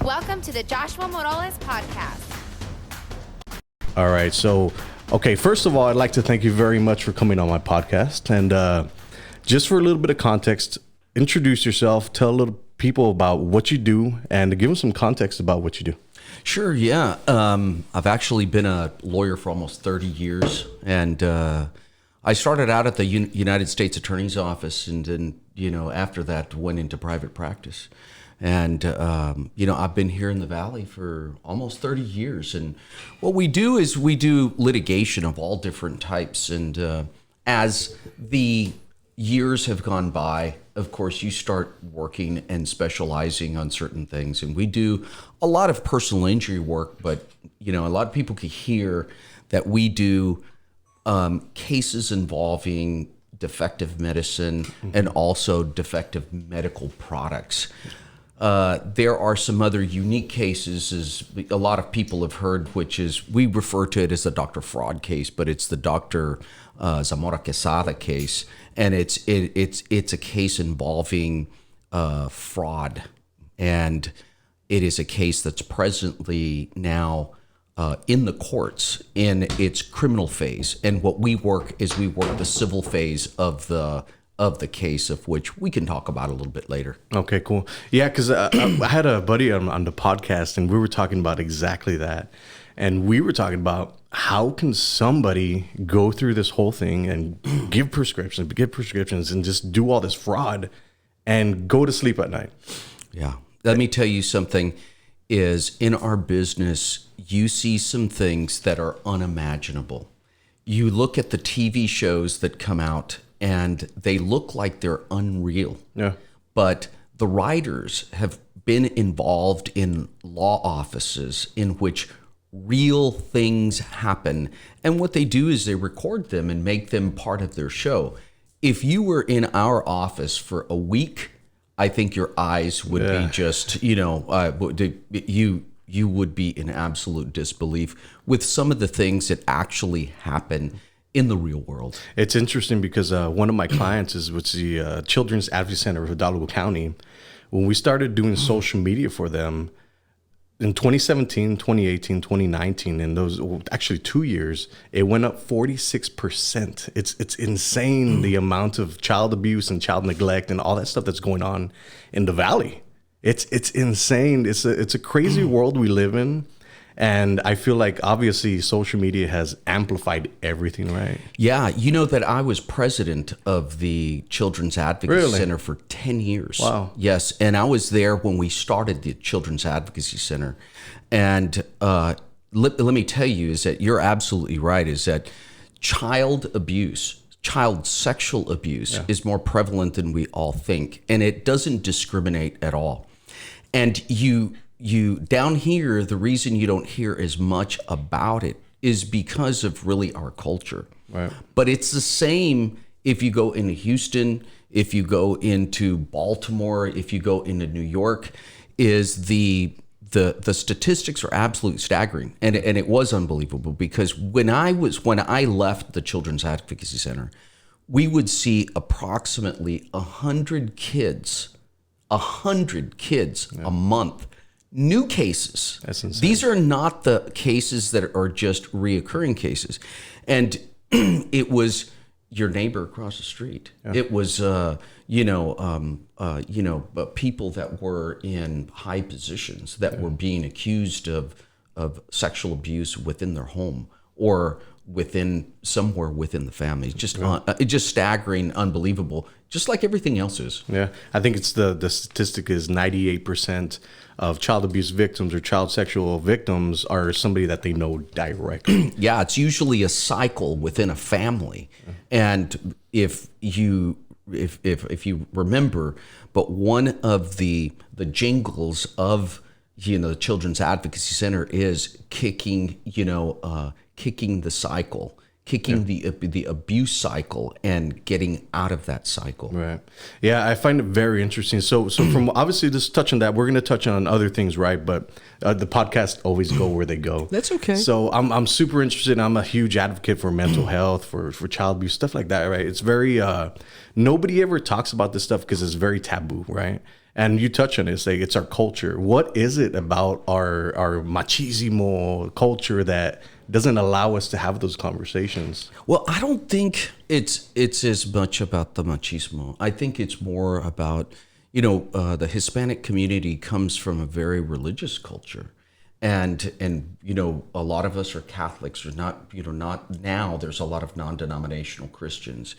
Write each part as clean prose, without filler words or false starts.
Welcome to the Joshua Morales Podcast. All right. So, okay, first of all, I'd like to thank you very much for coming on my podcast. And just for a little bit of context, introduce yourself, tell little people about what you do, and give them some context about what you do. Sure, yeah. I've actually been a lawyer for almost 30 years, and I started out at the United States Attorney's Office, and then, after that went into private practice. And, I've been here in the Valley for almost 30 years. And what we do is we do litigation of all different types. And as the years have gone by, of course, you start working and specializing on certain things. And we do a lot of personal injury work, but, a lot of people can hear that we do cases involving defective medicine and also defective medical products. There are some other unique cases, as a lot of people have heard, which is, we refer to it as the Dr. Fraud case, but it's the Dr. Zamora-Quezada case, and it's a case involving fraud, and it is a case that's presently now in the courts in its criminal phase. And what we work the civil phase of the case, of which we can talk about a little bit later. Okay, cool. Yeah, because I had a buddy on the podcast, and we were talking about exactly that. And we were talking about how can somebody go through this whole thing and give prescriptions and just do all this fraud and go to sleep at night. Yeah. Let me tell you something, is in our business, you see some things that are unimaginable. You look at the TV shows that come out, and they look like they're unreal. Yeah. But the writers have been involved in law offices in which real things happen. And what they do is they record them and make them part of their show. If you were in our office for a week, I think your eyes would be just, you would be in absolute disbelief with some of the things that actually happen in the real world. It's interesting because one of my clients is with the Children's Advocacy Center of Hidalgo County. When we started doing social media for them in 2017, 2018, 2019, and those actually 2 years, it went up 46%. It's insane the amount of child abuse and child neglect and all that stuff that's going on in the Valley. It's insane. It's a crazy world we live in. And I feel like obviously social media has amplified everything, right? Yeah, you know that I was president of the Children's Advocacy Center for 10 years. Wow. Yes, and I was there when we started the Children's Advocacy Center. And let me tell you, is that you're absolutely right, is that child sexual abuse is more prevalent than we all think. And it doesn't discriminate at all. And you down here, the reason you don't hear as much about it is because of really our culture. Right. But it's the same if you go into Houston, if you go into Baltimore, if you go into New York, is the statistics are absolutely staggering. And it was unbelievable, because when I left the Children's Advocacy Center, we would see approximately 100 kids a month. New cases. That's insane. These are not the cases that are just reoccurring cases. And it was your neighbor across the street. Yeah. It was, people that were in high positions that were being accused of sexual abuse within their home or somewhere within the family. It's just staggering, unbelievable, just like everything else is. Yeah, I think it's the statistic is 98% of child abuse victims or child sexual victims are somebody that they know directly. Yeah, it's usually a cycle within a family. And if you remember, but one of the jingles of the Children's Advocacy Center is kicking the cycle, the abuse cycle, and getting out of that cycle. Right. Yeah, I find it very interesting. So from obviously just touching that, we're going to touch on other things, right? But the podcasts always go where they go. That's okay. So I'm super interested. I'm a huge advocate for mental health, for child abuse, stuff like that, right? It's very nobody ever talks about this stuff because it's very taboo, right? And you touch on it, it's like it's our culture. What is it about our machismo culture that doesn't allow us to have those conversations? Well, I don't think it's as much about the machismo. I think it's more about, the Hispanic community comes from a very religious culture. And a lot of us are Catholics. There's not now. There's a lot of non-denominational Christians,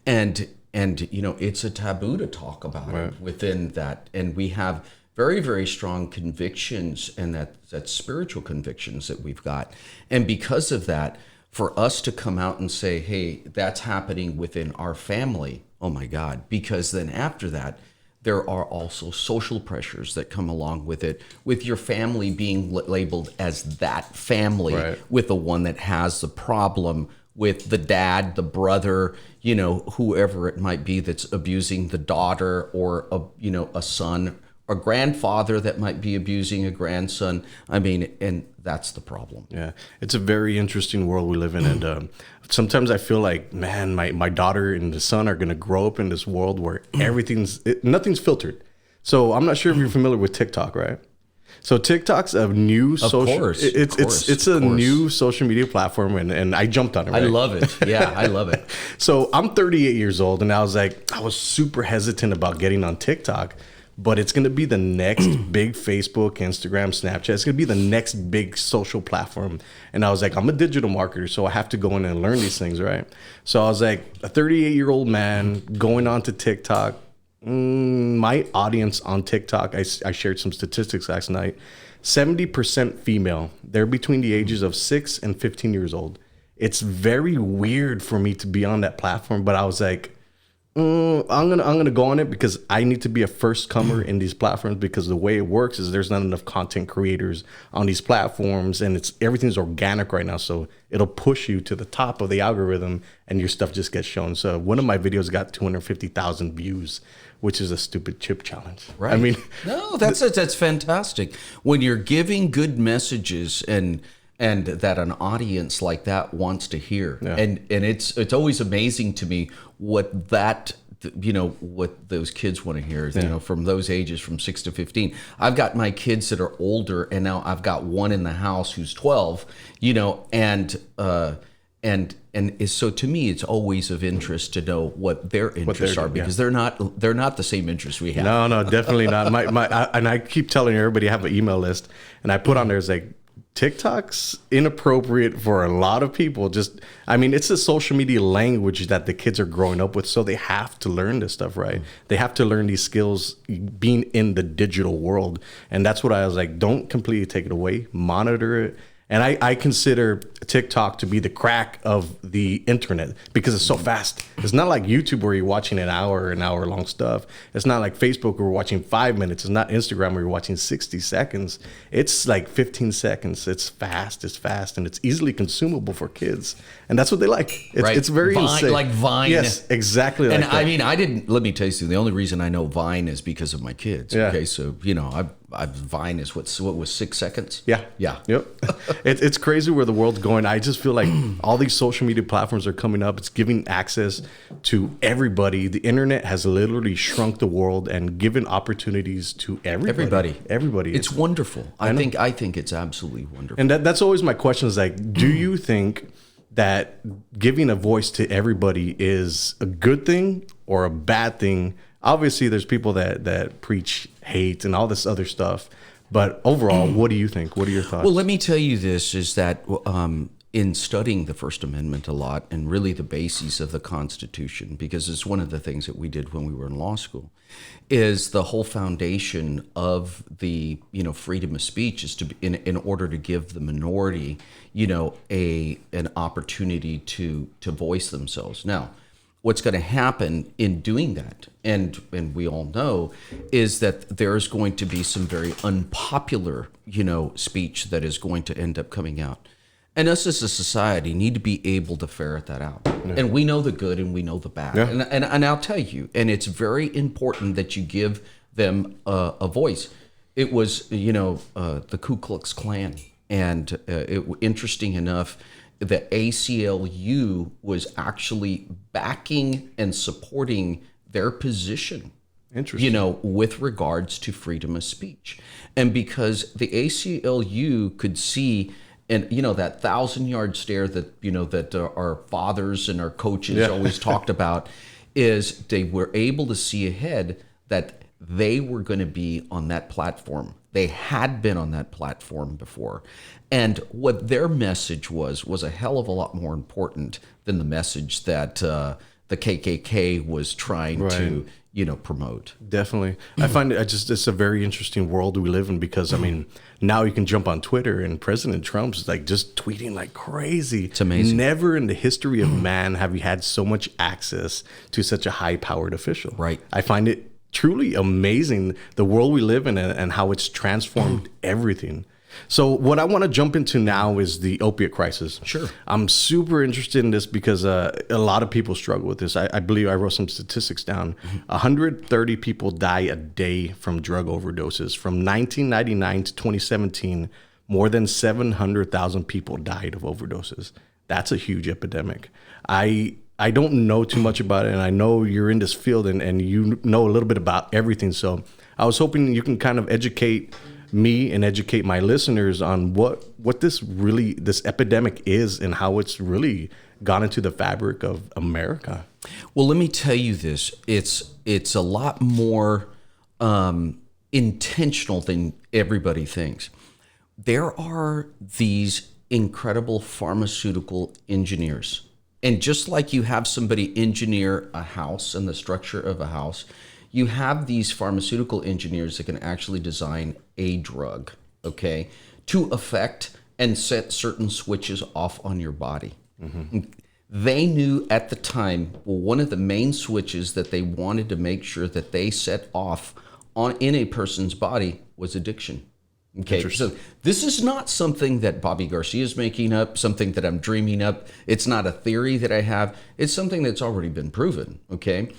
and it's a taboo to talk about it within that. And we have very, very strong convictions, and that spiritual convictions that we've got. And because of that, for us to come out and say, hey, that's happening within our family. Oh my God! Because then after that, there are also social pressures that come along with it, with your family being labeled as that family, with the one that has the problem, with the dad, the brother, whoever it might be that's abusing the daughter, or a son, a grandfather that might be abusing a grandson. I mean, and that's the problem. Yeah, it's a very interesting world we live in, and sometimes I feel like, man, my daughter and the son are going to grow up in this world where nothing's filtered. So I'm not sure if you're familiar with TikTok, right? So TikTok's a new it's a new social media platform, and I jumped on it. Right? I love it. Yeah, I love it. So I'm 38 years old, and I was super hesitant about getting on TikTok. But it's going to be the next big Facebook, Instagram, Snapchat. It's going to be the next big social platform. And I was like, I'm a digital marketer, so I have to go in and learn these things, right? So I was like, a 38-year-old man going on to TikTok. My audience on TikTok, I shared some statistics last night. 70% female. They're between the ages of 6 and 15 years old. It's very weird for me to be on that platform, but I was like, I'm gonna go on it because I need to be a first comer in these platforms, because the way it works is there's not enough content creators on these platforms, and everything's organic right now, so it'll push you to the top of the algorithm and your stuff just gets shown. So one of my videos got 250,000 views, which is a stupid chip challenge. Right. I mean, no, that's fantastic. When you're giving good messages and that an audience like that wants to hear. Yeah. And it's always amazing to me what those kids want to hear, from those ages, from 6 to 15. I've got my kids that are older, and now I've got one in the house who's 12, and so to me, it's always of interest to know what their interests are, because they're not the same interests we have. No, definitely not. And I keep telling everybody I have an email list, and I put on there, it's like, TikTok's inappropriate for a lot of people. It's a social media language that the kids are growing up with, so they have to learn this stuff, right? They have to learn these skills being in the digital world. And that's what I was like, don't completely take it away, monitor it. And I consider TikTok to be the crack of the internet because it's so fast. It's not like YouTube where you're watching an hour long stuff. It's not like Facebook where we're watching 5 minutes. It's not Instagram where you're watching 60 seconds. It's like 15 seconds. It's fast, and it's easily consumable for kids. And that's what they like. It's very insane. Like Vine. Yes, exactly like that. Let me tell you something. The only reason I know Vine is because of my kids. Yeah. Okay, so, Vine is what was 6 seconds? Yeah. Yep. It's crazy where the world's going. I just feel like all these social media platforms are coming up. It's giving access to everybody. The internet has literally shrunk the world and given opportunities to everybody. Everybody. It's wonderful. I think it's absolutely wonderful. And that's always my question, is like, do you think that giving a voice to everybody is a good thing or a bad thing? Obviously, there's people that preach hate and all this other stuff. But overall, what do you think? What are your thoughts? Well, let me tell you this, is that in studying the First Amendment a lot, and really the bases of the Constitution, because it's one of the things that we did when we were in law school, is the whole foundation of the freedom of speech is to in order to give the minority an opportunity to voice themselves. Now, what's going to happen in doing that, and we all know, is that there's going to be some very unpopular, speech that is going to end up coming out. And us as a society need to be able to ferret that out. Yeah. And we know the good and we know the bad. Yeah. And I'll tell you, and it's very important that you give them a voice. It was, the Ku Klux Klan. And interesting enough, the ACLU was actually backing and supporting their position Interesting. with regards to freedom of speech. And because the ACLU could see, and that 1,000-yard stare that that our fathers and our coaches always talked about, is they were able to see ahead that they were going to be on that platform. They had been on that platform before. And what their message was a hell of a lot more important than the message that the KKK was trying to promote. Definitely. I find it's a very interesting world we live in, because now you can jump on Twitter and President Trump's like just tweeting like crazy. It's amazing. Never in the history of man have you had so much access to such a high powered official. Right. I find it truly amazing, the world we live in and how it's transformed everything. So what I want to jump into now is the opiate crisis. Sure. I'm super interested in this because a lot of people struggle with this. I believe I wrote some statistics down. 130 people die a day from drug overdoses. From 1999 to 2017, more than 700,000 people died of overdoses. That's a huge epidemic. I don't know too much about it, and I know you're in this field and you know a little bit about everything. So I was hoping you can kind of educate me and educate my listeners on what this epidemic is and how it's really gone into the fabric of America. Well, let me tell you this. It's a lot more intentional than everybody thinks. There are these incredible pharmaceutical engineers. And just like you have somebody engineer a house and the structure of a house, you have these pharmaceutical engineers that can actually design a drug, okay, to affect and set certain switches off on your body. Mm-hmm. They knew at the time, one of the main switches that they wanted to make sure that they set off in a person's body was addiction. Okay, so this is not something that Bobby Garcia is making up, something that I'm dreaming up. It's not a theory that I have. It's something that's already been proven, okay?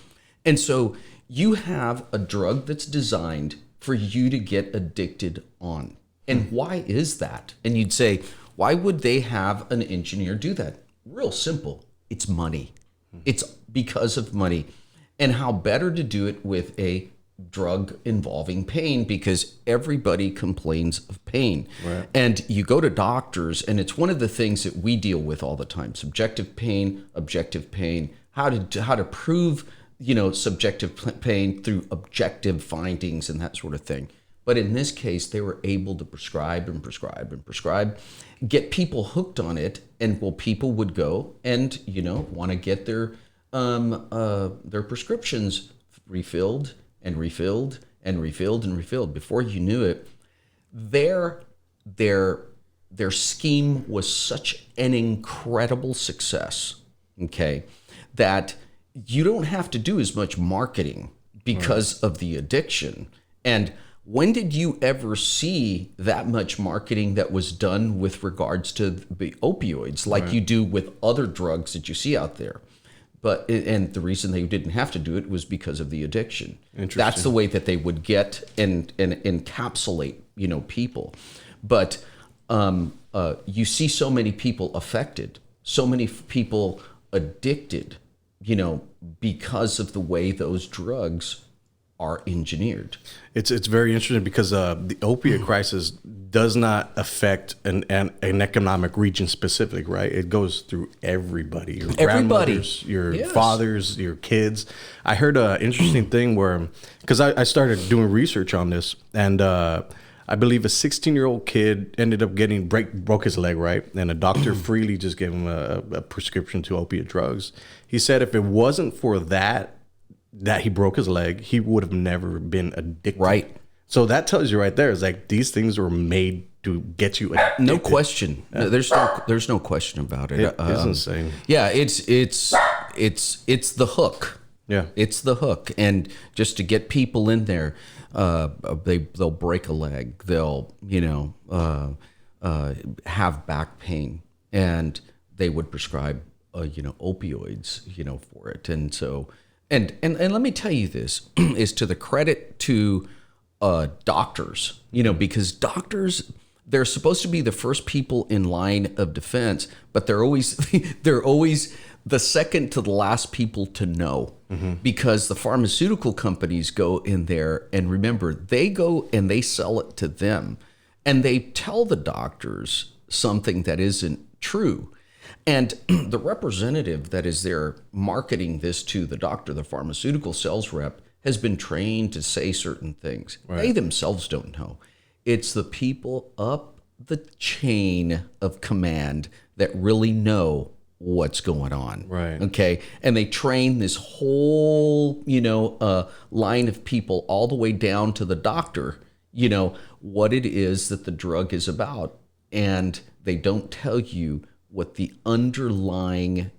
And so you have a drug that's designed for you to get addicted on. And why is that? And you'd say, why would they have an engineer do that? Real simple. It's money. It's because of money. And how better to do it with a drug involving pain, because everybody complains of pain. Right. And you go to doctors, and it's one of the things that we deal with all the time: subjective pain, objective pain, how to prove subjective pain through objective findings and that sort of thing. But in this case, they were able to prescribe, get people hooked on it, and people would go and want to get their prescriptions refilled and refilled and refilled and refilled. Before you knew it, their scheme was such an incredible success, okay, that you don't have to do as much marketing because of the addiction. And when did you ever see that much marketing that was done with regards to the opioids like you do with other drugs that you see out there? And the reason they didn't have to do it was because of the addiction. That's the way that they would get and encapsulate, people. But you see so many people affected, so many people addicted, because of the way those drugs are engineered. It's very interesting because the opiate crisis does not affect an economic region specific, right? It goes through everybody. Your grandmothers, your fathers, your kids. I heard an interesting thing where, because I started doing research on this, and I believe a 16-year-old kid ended up broke his leg, right? And a doctor freely just gave him a prescription to opiate drugs. He said if it wasn't for that he broke his leg, he would have never been addicted. Right. So that tells you right there, is like these things were made to get you addicted. No question. There's no question about it. It's insane. Yeah, it's the hook. Yeah. It's the hook. And just to get people in there, they'll break a leg. They'll, have back pain, and they would prescribe, opioids, for it. And so, and let me tell you this is to the credit to doctors, because doctors, they're supposed to be the first people in line of defense, but they're always the second to the last people to know, because the pharmaceutical companies go in there, and remember, they go and they sell it to them, and they tell the doctors something that isn't true. And the representative that is there marketing this to the doctor, the pharmaceutical sales rep, has been trained to say certain things. Right. They themselves don't know. It's the people up the chain of command that really know what's going on. Right. Okay. And they train this whole, line of people all the way down to the doctor, what it is that the drug is about. And they don't tell you what the underlying,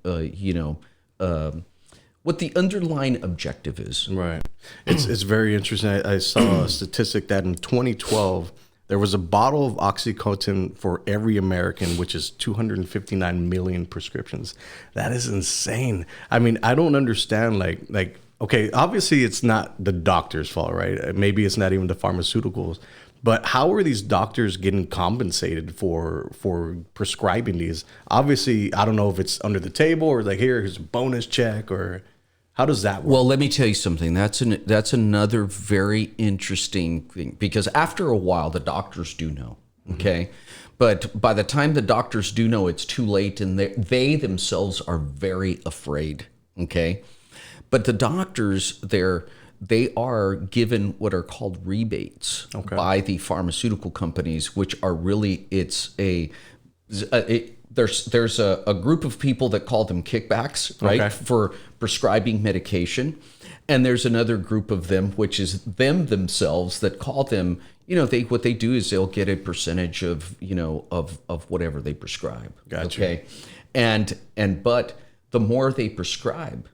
what the underlying objective is. Right. It's very interesting. I saw a statistic that in 2012, there was a bottle of OxyContin for every American, which is 259 million prescriptions. That is insane. I mean, I don't understand, okay, obviously it's not the doctor's fault, right? Maybe it's not even the pharmaceuticals. But how are these doctors getting compensated for prescribing these? Obviously, I don't know if it's under the table or here's a bonus check, or how does that work? Well, let me tell you something. That's another very interesting thing, because after a while, the doctors do know, okay? But by the time the doctors do know, it's too late, and they themselves are very afraid, okay? But the doctors, they are given what are called rebates by the pharmaceutical companies, which are really, there's a group of people that call them kickbacks, right, for prescribing medication. And there's another group of them, which is them themselves, that call them, what they do is they'll get a percentage of, of whatever they prescribe. Gotcha. Okay. But the more they prescribe,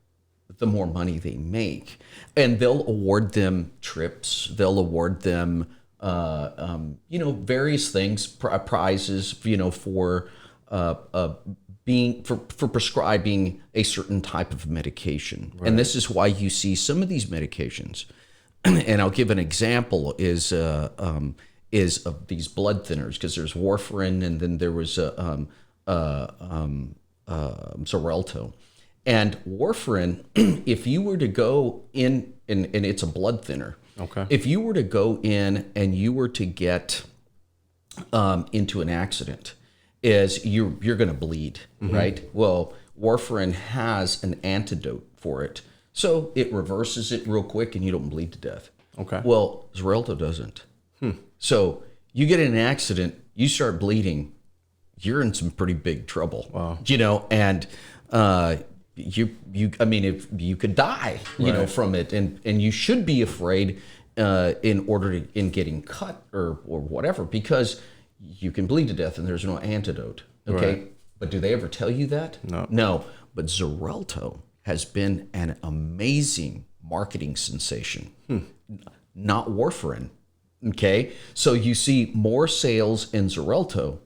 the more money they make. And they'll award them trips. They'll award them, various things, prizes, for for prescribing a certain type of medication. Right. And this is why you see some of these medications. And I'll give an example is of these blood thinners, because there's warfarin, and then there was Xarelto. And warfarin, if you were to go in, and it's a blood thinner. Okay. If you were to go in and you were to get into an accident, you're going to bleed, right? Well, warfarin has an antidote for it, so it reverses it real quick, and you don't bleed to death. Okay. Well, Xarelto doesn't. So you get in an accident, you start bleeding, you're in some pretty big trouble. Wow. And if you could die, from it, and you should be afraid in getting cut or whatever, because you can bleed to death and there's no antidote. Okay. Right. But do they ever tell you that? No. But Xarelto has been an amazing marketing sensation, not warfarin. Okay. So you see more sales in Xarelto.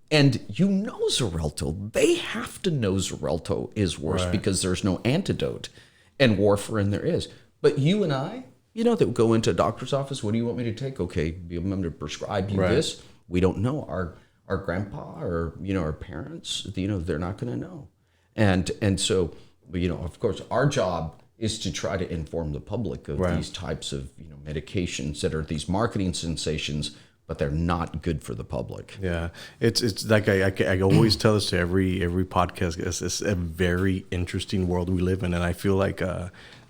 And Xarelto, they have to know Xarelto is worse, right, because there's no antidote, and warfarin there is. But you and I, that go into a doctor's office, what do you want me to take? Okay, I'm going to prescribe you this. We don't know. Our grandpa or, our parents, they're not going to know. And so, of course, our job is to try to inform the public of these types of, medications that are these marketing sensations, but they're not good for the public. Yeah, it's like I always tell this to every podcast. It's a very interesting world we live in, and I feel like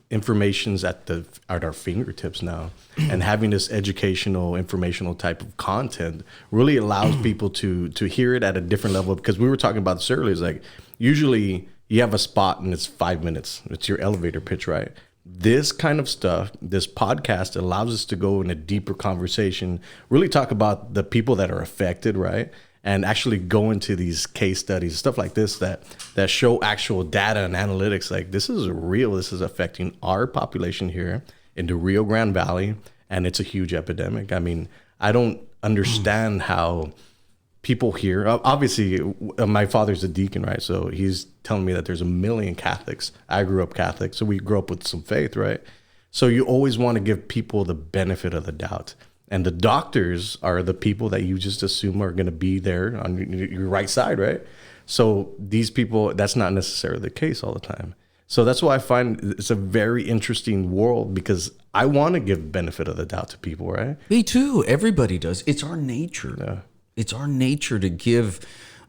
information's at our fingertips now, and having this educational, informational type of content really allows people to hear it at a different level. Because we were talking about this earlier, it's like usually you have a spot and it's 5 minutes. It's your elevator pitch, right? This kind of stuff, this podcast allows us to go in a deeper conversation, really talk about the people that are affected, right? And actually go into these case studies, stuff like this that show actual data and analytics. Like, this is real. This is affecting our population here in the Rio Grande Valley, and it's a huge epidemic. I mean, I don't understand how people here, obviously my father's a deacon, right? So he's telling me that there's 1 million Catholics. I grew up Catholic, so we grew up with some faith, right? So you always want to give people the benefit of the doubt. And the doctors are the people that you just assume are going to be there on your right side, right? So these people, that's not necessarily the case all the time. So that's why I find it's a very interesting world, because I want to give benefit of the doubt to people, right? Me too. Everybody does. It's our nature. Yeah. It's our nature to give.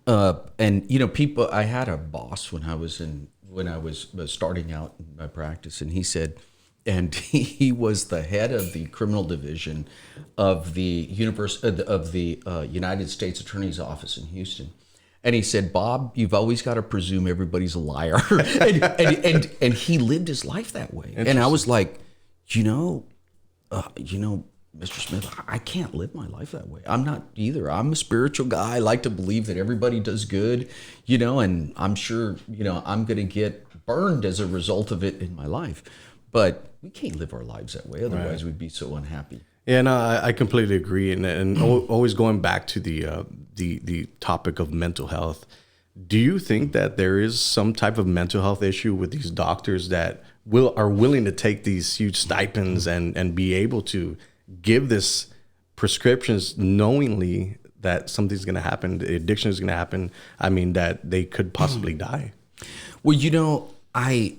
And people. I had a boss when I was starting out in my practice, and he said, and he was the head of the criminal division of the United States Attorney's Office in Houston. And he said, Bob, you've always got to presume everybody's a liar. and he lived his life that way. And I was like, Mr. Smith, I can't live my life that way. I'm not either. I'm a spiritual guy. I like to believe that everybody does good, and I'm sure, I'm going to get burned as a result of it in my life. But we can't live our lives that way. Otherwise, we'd be so unhappy. Yeah, no, I completely agree. And always going back to the topic of mental health, do you think that there is some type of mental health issue with these doctors that are willing to take these huge stipends and be able to give this prescriptions knowingly that something's going to happen, the addiction is going to happen? I mean, that they could possibly die. Well, I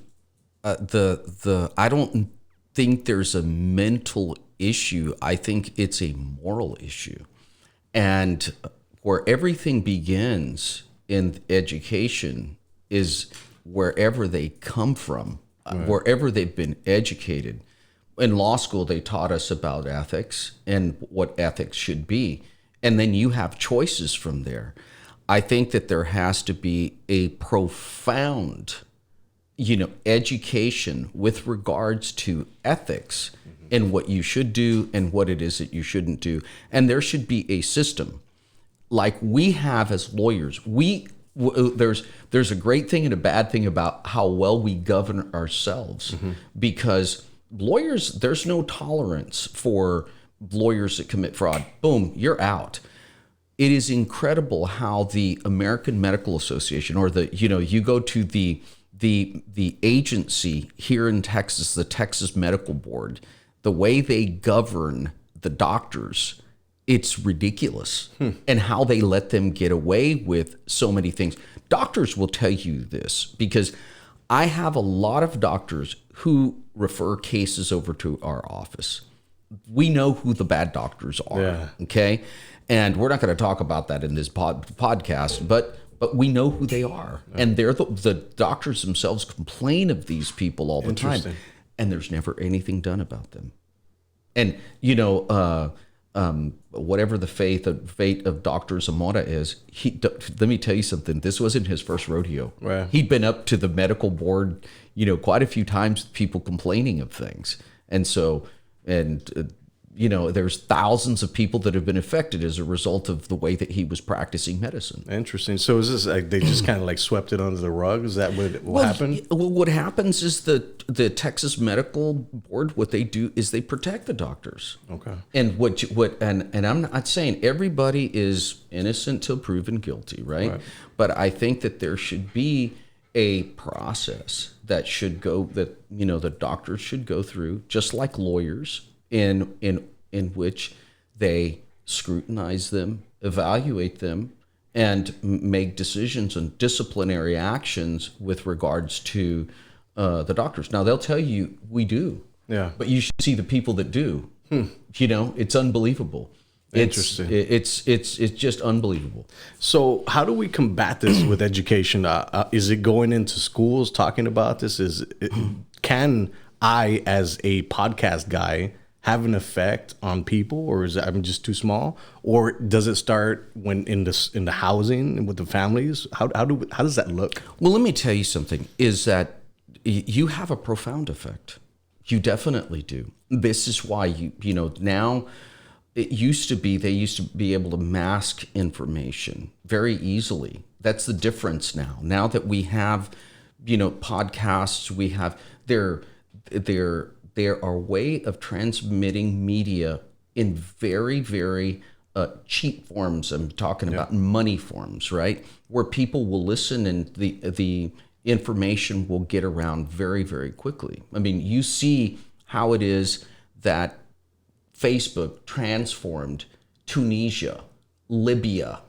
don't think there's a mental issue. I think it's a moral issue. And where everything begins in education is wherever they come from, wherever they've been educated. In law school, they taught us about ethics and what ethics should be. And then you have choices from there. I think that there has to be a profound, education with regards to ethics and what you should do and what it is that you shouldn't do. And there should be a system like we have as lawyers. There's a great thing and a bad thing about how well we govern ourselves, because lawyers, there's no tolerance for lawyers that commit fraud. Boom, you're out. It is incredible how the American Medical Association, or you go to the agency here in Texas, the Texas Medical Board, the way they govern the doctors, it's ridiculous. And how they let them get away with so many things. Doctors will tell you this, because I have a lot of doctors who refer cases over to our office. We know who the bad doctors are, okay? And we're not going to talk about that in this podcast, but we know who they are. And they're the doctors themselves complain of these people all the time. And there's never anything done about them. And, whatever the fate of Dr. Zamora is, let me tell you something. This wasn't his first rodeo. Right. He'd been up to the medical board, quite a few times with people complaining of things. And so, there's thousands of people that have been affected as a result of the way that he was practicing medicine. Interesting. So is this like they just kind of like swept it under the rug? Is that what happened? Well, what happens is the Texas Medical Board, what they do is they protect the doctors. Okay. And and I'm not saying everybody is innocent till proven guilty, right? But I think that there should be a process that should go, that the doctors should go through, just like lawyers, in which they scrutinize them, evaluate them, and make decisions on disciplinary actions with regards to the doctors. Now, they'll tell you we do, but you should see the people that do. It's unbelievable. Interesting. It's just unbelievable. So how do we combat this with education? Is it going into schools talking about this? Can I, as a podcast guy, have an effect on people, or is it just too small? Or does it start when in the housing and with the families? How does that look? Well, let me tell you something. Is that you have a profound effect. You definitely do. This is why now. They used to be able to mask information very easily. That's the difference now. Now that we have, podcasts, we have there are way of transmitting media in very, very cheap forms. I'm talking about money forms, right? Where people will listen and the information will get around very, very quickly. I mean, you see how it is that Facebook transformed Tunisia, Libya,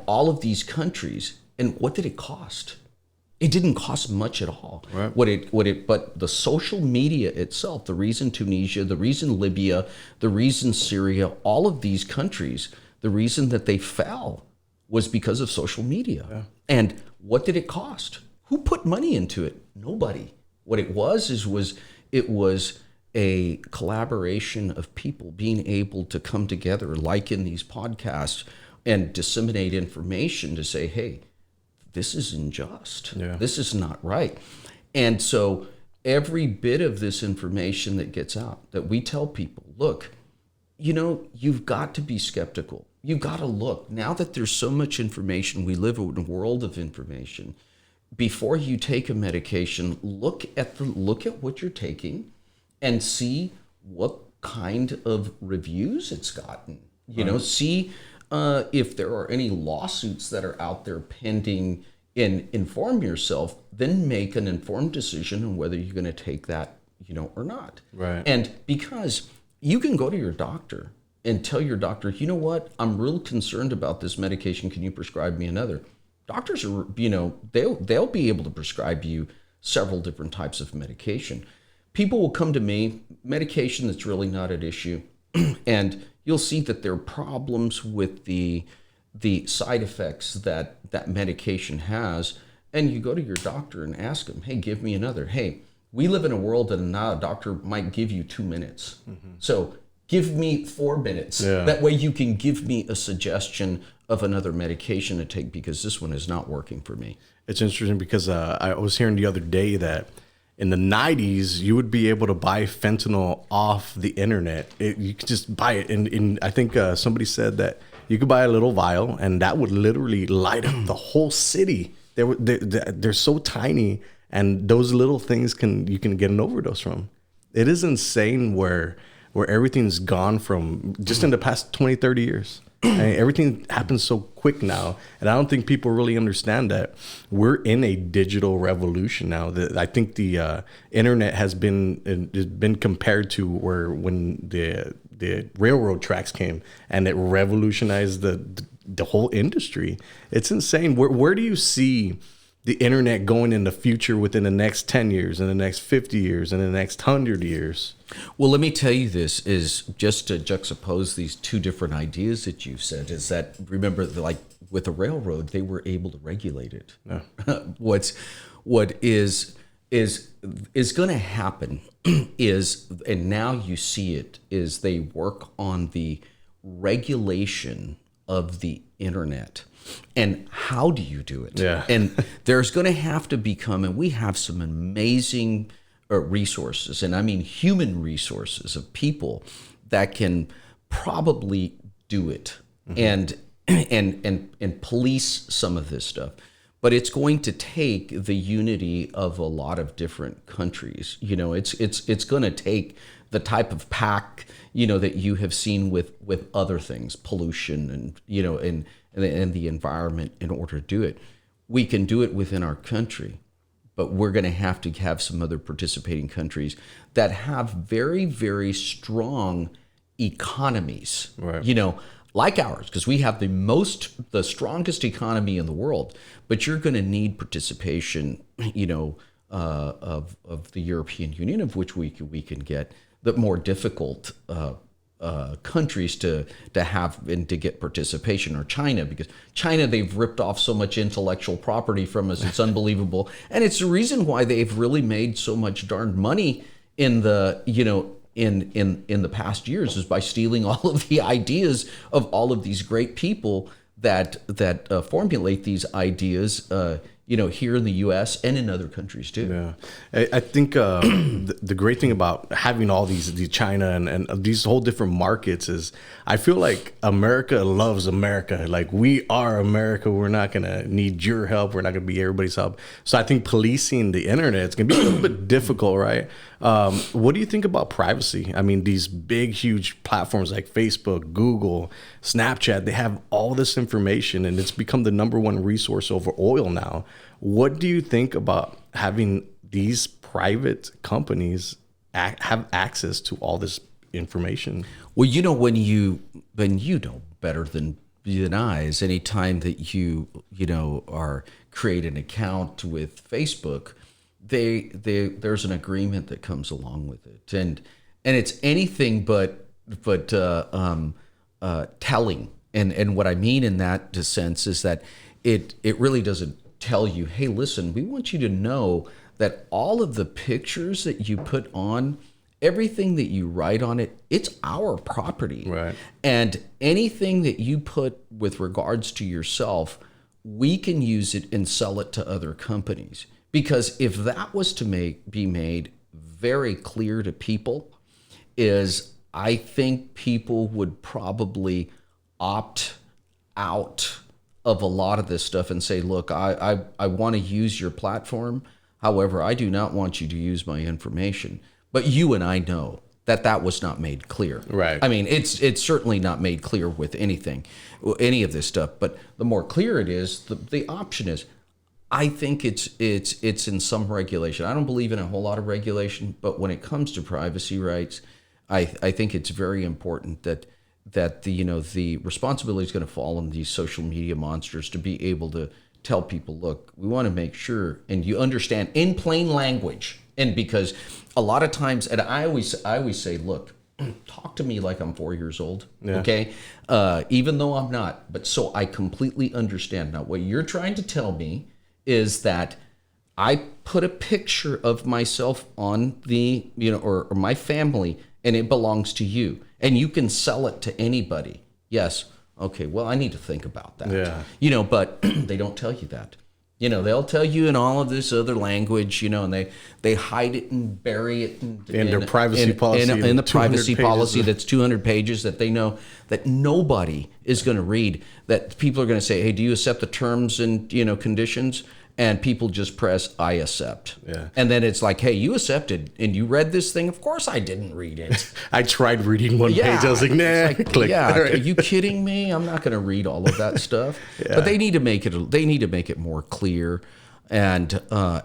all of these countries And what did it cost? It didn't cost much at all. Right. But the social media itself, the reason Tunisia, the reason Libya, the reason Syria, all of these countries, the reason that they fell was because of social media. Yeah. And what did it cost? Who put money into it? Nobody. What it was a collaboration of people being able to come together, like in these podcasts, and disseminate information to say, hey, this is unjust. Yeah. This is not right. And so every bit of this information that gets out, that we tell people, look, you've got to be skeptical. You've got to look. Now that there's so much information, we live in a world of information. Before you take a medication, look at what you're taking and see what kind of reviews it's gotten. See if there are any lawsuits that are out there pending, and inform yourself, then make an informed decision on whether you're going to take that, or not. Right. And because you can go to your doctor and tell your doctor, you know what, I'm real concerned about this medication. Can you prescribe me another? Doctors are, they'll be able to prescribe you several different types of medication. People will come to me, medication that's really not at issue, and you'll see that there are problems with the side effects that medication has, and you go to your doctor and ask him, hey, give me another. Hey, we live in a world that now a doctor might give you 2 minutes. Mm-hmm. So give me 4 minutes. Yeah. That way you can give me a suggestion of another medication to take, because this one is not working for me. It's interesting because I was hearing the other day that in the 90s, you would be able to buy fentanyl off the internet. You could just buy it. And I think somebody said that you could buy a little vial and that would literally light up the whole city. They're so tiny, and those little things you can get an overdose from. It is insane where everything's gone from just in the past 20, 30 years. Everything happens so quick now, and I don't think people really understand that we're in a digital revolution now. I think the internet has been compared to when the railroad tracks came, and it revolutionized the whole industry. It's insane. Where do you see the internet going in the future within the next 10 years, in the next 50 years, in the next 100 years? Well, let me tell you this, is just to juxtapose these two different ideas that you said, is that, remember, like with the railroad, they were able to regulate it. Yeah. What is going to happen is, and now you see it, is they work on the regulation of the internet. And how do you do it? Yeah. And there's going to have to become, and we have some amazing resources, and I mean human resources of people that can probably do it, mm-hmm. and police some of this stuff. But it's going to take the unity of a lot of different countries. It's going to take the type of pact, that you have seen with other things, pollution and the environment, in order to do it. We can do it within our country, but we're going to have some other participating countries that have very, very strong economies, right. Like ours, because we have the strongest economy in the world. But you're going to need participation, of the European Union, of which we can get, the more difficult countries to have and to get participation, or China, because China, they've ripped off so much intellectual property from us. It's unbelievable. And it's the reason why they've really made so much darned money in the, in the past years, is by stealing all of the ideas of all of these great people that formulate these ideas, here in the U.S. and in other countries too. Yeah, I think the great thing about having all the China and these whole different markets is, I feel like America loves America. Like, we are America. We're not gonna need your help. We're not gonna be everybody's help. So I think policing the internet is gonna be a little bit difficult, right? What do you think about privacy? I mean, these big, huge platforms like Facebook, Google, Snapchat, they have all this information, and it's become the #1 resource over oil now. What do you think about having these private companies have access to all this information? Well, when you know better than denies anytime that you know are create an account with Facebook, there's an agreement that comes along with it, and it's anything but telling. And what I mean in that sense is that it really doesn't tell you, hey, listen, we want you to know that all of the pictures that you put on, everything that you write on it, it's our property. Right. And anything that you put with regards to yourself, we can use it and sell it to other companies. Because if that was to be made very clear to people, I think people would probably opt out of a lot of this stuff and say, look, I want to use your platform. However, I do not want you to use my information. But you and I know that was not made clear. Right. I mean, it's certainly not made clear with any of this stuff. But the more clear it is, the option is, I think it's in some regulation. I don't believe in a whole lot of regulation, but when it comes to privacy rights, I think it's very important that the responsibility is going to fall on these social media monsters to be able to tell people, look, we want to make sure, and you understand in plain language. And because a lot of times, and I always say, look, talk to me like I'm 4 years old, okay? Even though I'm not, but so I completely understand. Now, what you're trying to tell me is that I put a picture of myself on the, or my family, and it belongs to you, and you can sell it to anybody. Yes. Okay. Well, I need to think about that. Yeah. But they don't tell you that. They'll tell you in all of this other language, and they hide it and bury it in their privacy policy. In the privacy policy that's 200 pages that they know that nobody is going to read, that people are going to say, hey, do you accept the terms and, conditions? And people just press, I accept. Yeah. And then it's like, hey, you accepted and you read this thing? Of course I didn't read it. I tried reading one page. I was like, nah, click. Yeah, Right. Are you kidding me? I'm not going to read all of that stuff. But they need to make it more clear. And I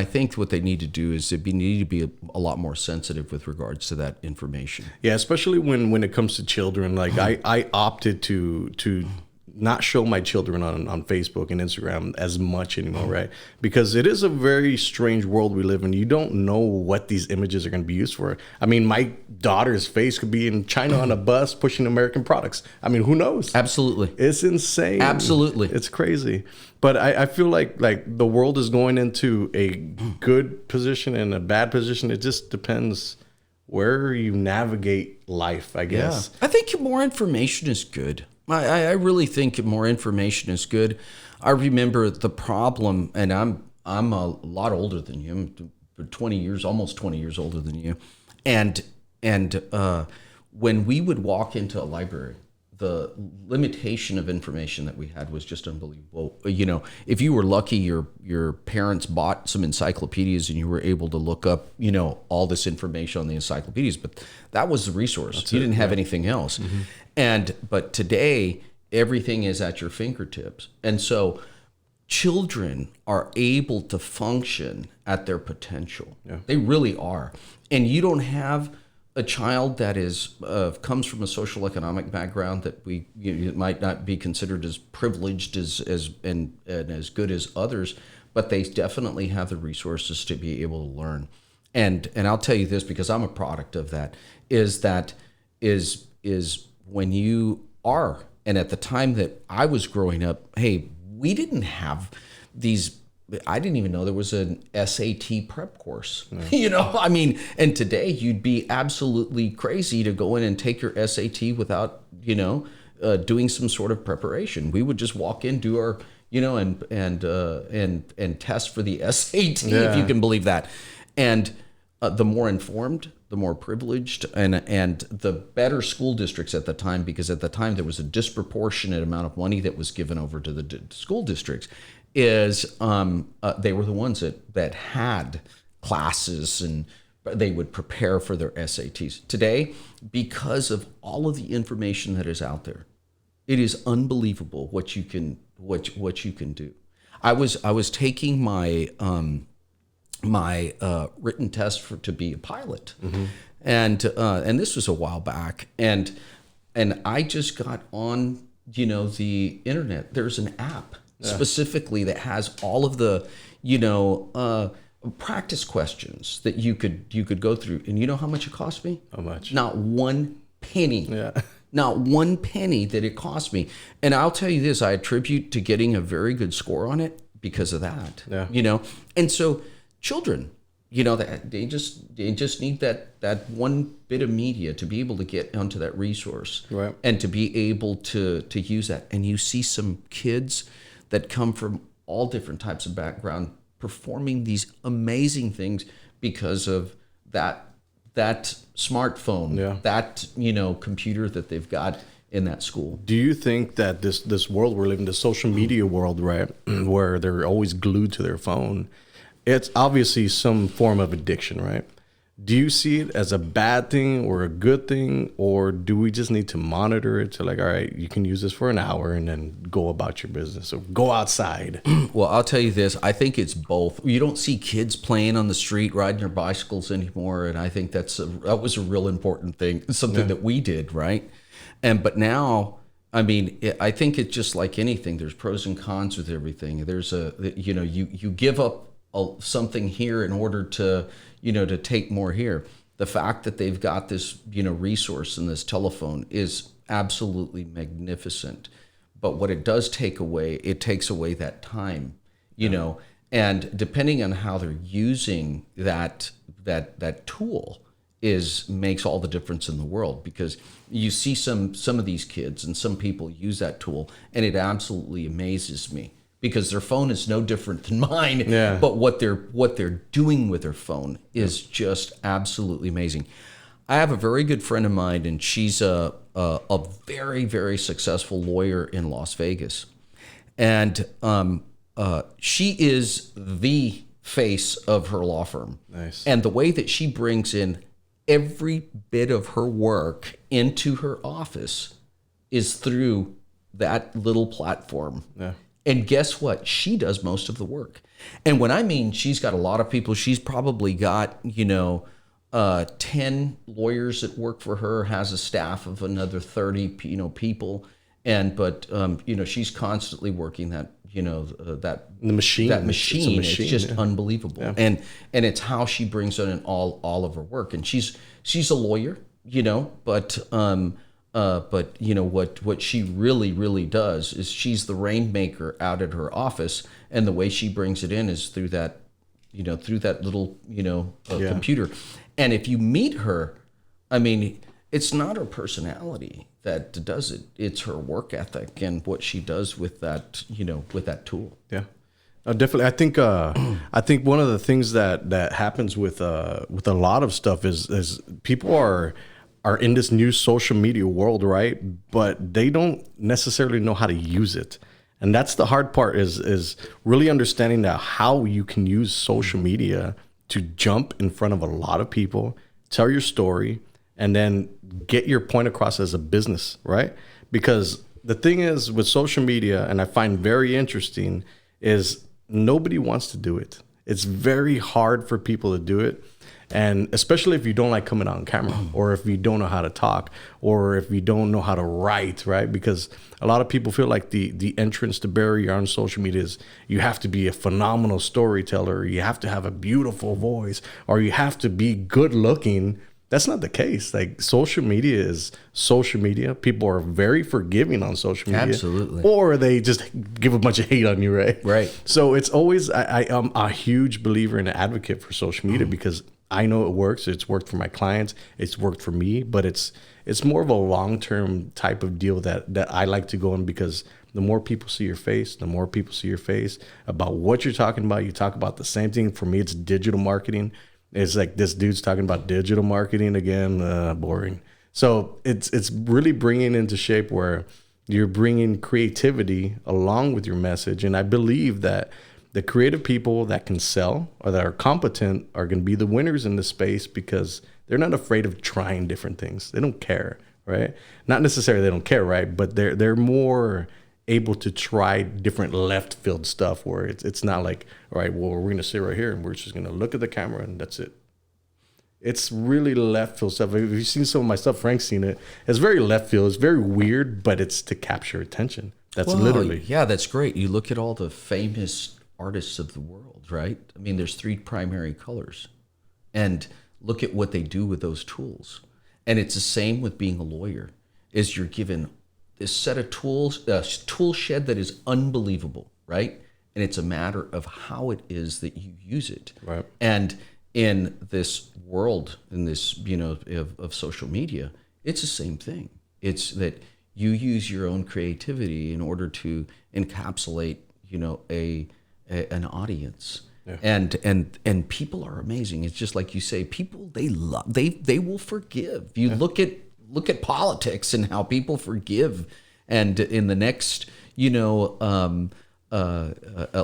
think what they need to do is they need to be a lot more sensitive with regards to that information. Yeah, especially when it comes to children. Like I opted to not show my children on Facebook and Instagram as much anymore, right? Because it is a very strange world we live in. You don't know what these images are going to be used for. I mean, my daughter's face could be in China on a bus pushing American products. I mean, who knows? Absolutely. It's insane. Absolutely. It's crazy. But I feel like the world is going into a good position and a bad position. It just depends where you navigate life, I guess. Yeah. I think more information is good. I really think more information is good. I remember the problem, and I'm a lot older than you. I'm 20 years, almost 20 years older than you. And when we would walk into a library, the limitation of information that we had was just unbelievable. If you were lucky, your parents bought some encyclopedias and you were able to look up, all this information on the encyclopedias, but that was the resource. You didn't have anything else. Mm-hmm. But today, everything is at your fingertips. And so children are able to function at their potential. Yeah. They really are. And you don't have a child that is comes from a social economic background that might not be considered as privileged as as good as others, but they definitely have the resources to be able to learn. And I'll tell you this, because I'm a product of that, is when you are, and at the time that I was growing up, hey, we didn't have these. I didn't even know there was an SAT prep course. Yeah. And today you'd be absolutely crazy to go in and take your SAT without, doing some sort of preparation. We would just walk in, do our, and test for the SAT, if you can believe that. And the more informed, the more privileged, and the better school districts at the time, because at the time there was a disproportionate amount of money that was given over to the school districts, is they were the ones that had classes and they would prepare for their SATs. Today, because of all of the information that is out there, it is unbelievable what you can do. I was taking my written test to be a pilot, mm-hmm. and this was a while back, and and I just got on, the internet. There's an app specifically that has all of the, practice questions that you could go through. And you know how much it cost me? How much? Not one penny. Yeah. Not one penny that it cost me. And I'll tell you this, I attribute to getting a very good score on it because of that. Yeah. And so children, that they just need that one bit of media to be able to get onto that resource, right, and to be able to use that. And you see some kids that come from all different types of background performing these amazing things because of that smartphone, that computer that they've got in that school. Do you think that this world we're living, the social media world, right, where they're always glued to their phone, it's obviously some form of addiction, right? Do you see it as a bad thing or a good thing, or do we just need to monitor it to, like, all right, you can use this for an hour and then go about your business or go outside? Well, I'll tell you this. I think it's both. You don't see kids playing on the street, riding their bicycles anymore, and I think that was a real important thing, something that we did, right? But now, I mean, I think it's just like anything. There's pros and cons with everything. There's you give up something here in order to take more here. The fact that they've got this resource in this telephone is absolutely magnificent. But what it does take away, it takes away that time, and depending on how they're using that tool makes all the difference in the world, because you see some of these kids and some people use that tool, and it absolutely amazes me, because their phone is no different than mine. Yeah. But what they're doing with their phone is just absolutely amazing. I have a very good friend of mine, and she's a very, very successful lawyer in Las Vegas, and she is the face of her law firm. Nice. And the way that she brings in every bit of her work into her office is through that little platform. Yeah. And guess what? She does most of the work. And when I mean she's got a lot of people, she's probably got, 10 lawyers that work for her, has a staff of another 30, people. But she's constantly working that, the machine. That machine. It's just unbelievable. Yeah. And it's how she brings in all of her work. And she's a lawyer, but what she really does is she's the rainmaker out at her office, and the way she brings it in is through that little computer. And if you meet her, I mean, it's not her personality that does it; it's her work ethic and what she does with that tool. Yeah. Definitely. I think one of the things that happens with a lot of stuff is people are in this new social media world, right? But they don't necessarily know how to use it. And that's the hard part, is really understanding that how you can use social media to jump in front of a lot of people, tell your story, and then get your point across as a business, right? Because the thing is with social media, and I find very interesting, is nobody wants to do it. It's very hard for people to do it. And especially if you don't like coming on camera, or if you don't know how to talk, or if you don't know how to write, right? Because a lot of people feel like the entrance to barrier on social media is you have to be a phenomenal storyteller, you have to have a beautiful voice, or you have to be good looking. That's not the case. Like, social media is social media. People are very forgiving on social media. Absolutely. Or they just give a bunch of hate on you, right? Right. So it's always, I'm a huge believer and an advocate for social media, because I know it works. It's worked for my clients. It's worked for me, but it's more of a long-term type of deal that I like to go in, because the more people see your face, about what you're talking about. You talk about the same thing. For me, it's digital marketing. It's like, this dude's talking about digital marketing again, boring. So it's really bringing into shape where you're bringing creativity along with your message. And I believe that the creative people that can sell or that are competent are going to be the winners in this space, because they're not afraid of trying different things. They don't care, right? Not necessarily they don't care, right? But they're more able to try different left field stuff, where it's not like, all right, well, we're going to sit right here and we're just going to look at the camera and that's it. It's really left field stuff. If you've seen some of my stuff, Frank's seen it. It's very left field. It's very weird, but it's to capture attention. That's literally. Yeah, that's great. You look at all the famous artists of the world, right? I mean, there's 3 primary colors. And look at what they do with those tools. And it's the same with being a lawyer, is you're given this set of tools, a tool shed that is unbelievable, right? And it's a matter of how it is that you use it. Right. And in this world, in this, of social media, it's the same thing. It's that you use your own creativity in order to encapsulate, an audience. Yeah. And people are amazing. It's just like you say, people, they will forgive. You look at politics and how people forgive. And in the next,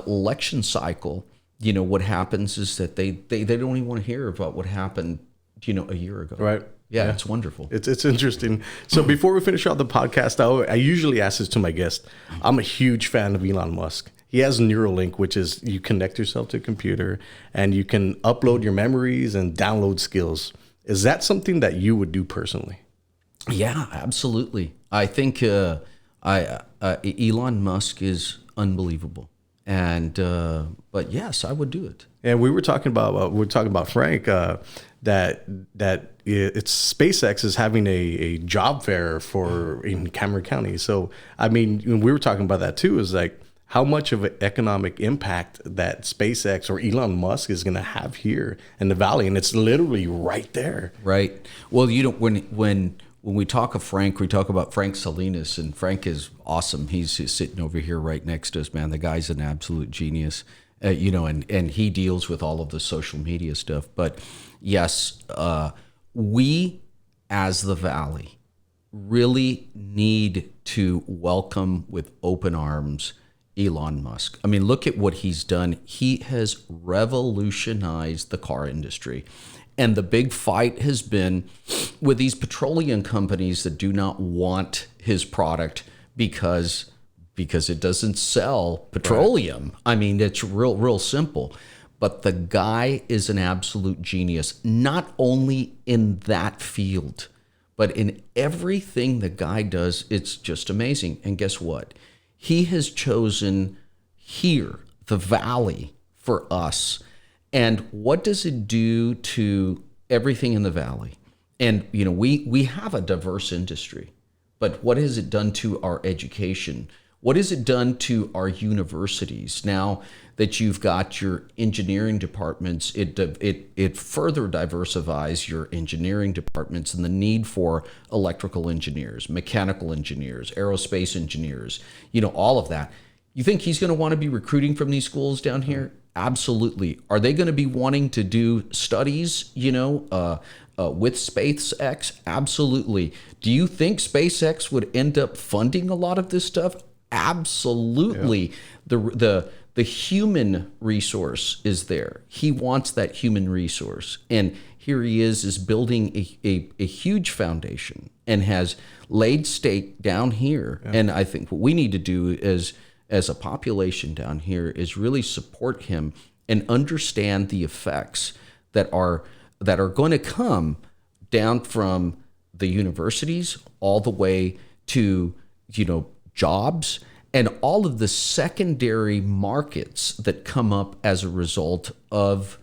election cycle, what happens is that they don't even want to hear about what happened, a year ago. Right. Yeah, it's wonderful. It's interesting. So before we finish out the podcast, I usually ask this to my guests. I'm a huge fan of Elon Musk. He has Neuralink, which is you connect yourself to a computer and you can upload your memories and download skills. Is that something that you would do personally? Yeah, absolutely. I think Elon Musk is unbelievable. And but yes, I would do it. And we were talking about Frank that it's SpaceX is having a job fair in Cameron County. So I mean, we were talking about that too. Is like how much of an economic impact that SpaceX or Elon Musk is going to have here in the valley, and it's literally right there. Right. Well, when we talk of Frank, we talk about Frank Salinas, and Frank is awesome. He's sitting over here right next to us, man. The guy's an absolute genius, and he deals with all of the social media stuff. But yes, we as the Valley really need to welcome with open arms Elon Musk. I mean, look at what he's done. He has revolutionized the car industry. And the big fight has been with these petroleum companies that do not want his product because it doesn't sell petroleum. Right. I mean, it's real simple. But the guy is an absolute genius, not only in that field, but in everything the guy does. It's just amazing. And guess what? He has chosen here, the Valley, for us. And what does it do to everything in the Valley? And, we have a diverse industry, but what has it done to our education? What has it done to our universities? Now that you've got your engineering departments, it further diversifies your engineering departments and the need for electrical engineers, mechanical engineers, aerospace engineers, all of that. You think he's going to want to be recruiting from these schools down here? Absolutely. Are they going to be wanting to do studies, with SpaceX? Absolutely. Do you think SpaceX would end up funding a lot of this stuff? Absolutely. Yeah. The human resource is there. He wants that human resource. And here he is building a huge foundation and has laid stake down here. Yeah. And I think what we need to do as a population down here is really support him and understand the effects that are going to come down from the universities all the way to jobs and all of the secondary markets that come up as a result of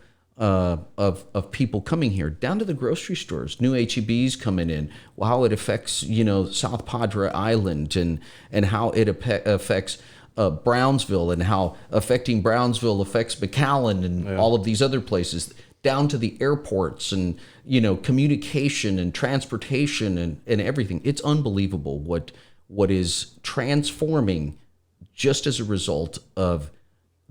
people coming here, down to the grocery stores, new HEBs coming in, how it affects South Padre Island and how it affects Brownsville, and how affecting Brownsville affects McAllen and all of these other places, down to the airports and communication and transportation and everything. It's unbelievable what is transforming just as a result of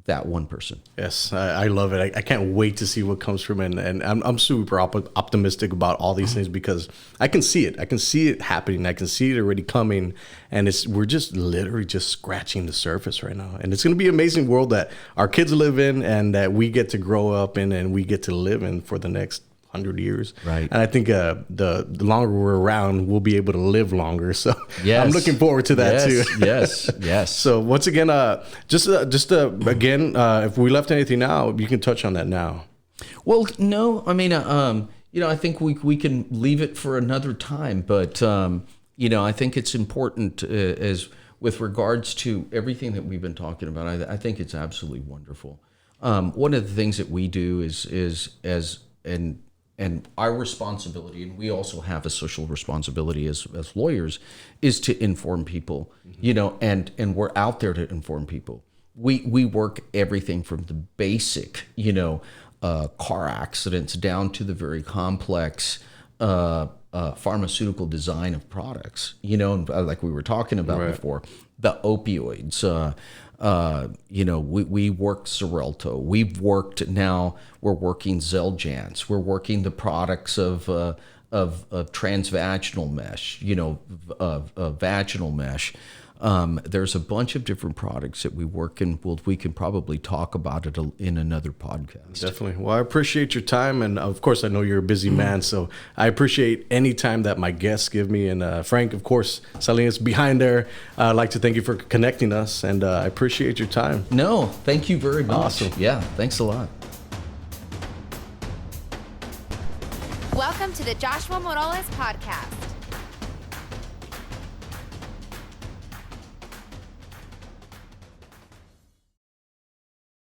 that one person. Yes, I love it. I can't wait to see what comes from it. And I'm super optimistic about all these things because I can see it. I can see it happening. I can see it already coming. And we're just literally just scratching the surface right now. And it's going to be an amazing world that our kids live in and that we get to grow up in and we get to live in for the next 100 years. Right. And I think the longer we're around, we'll be able to live longer. So yes. I'm looking forward to that too. Yes. So once again, again, if we left anything out, you can touch on that now. Well, no, I mean, I think we can leave it for another time. But I think it's important as with regards to everything that we've been talking about. I think it's absolutely wonderful. One of the things that we do and our responsibility, and we also have a social responsibility as lawyers, is to inform people. And we're out there to inform people. We work everything from the basic, car accidents down to the very complex pharmaceutical design of products, like we were talking about before, the opioids. We work Xarelto. We're working Xeljanz. We're working the products of transvaginal mesh, vaginal mesh. There's a bunch of different products that we work in. We can probably talk about it in another podcast. Definitely. Well, I appreciate your time. And of course, I know you're a busy man. So I appreciate any time that my guests give me. And Frank, of course, Salinas behind there. I'd like to thank you for connecting us. And I appreciate your time. No, thank you very much. Awesome. Yeah, thanks a lot. Welcome to the Joshua Morales Podcast.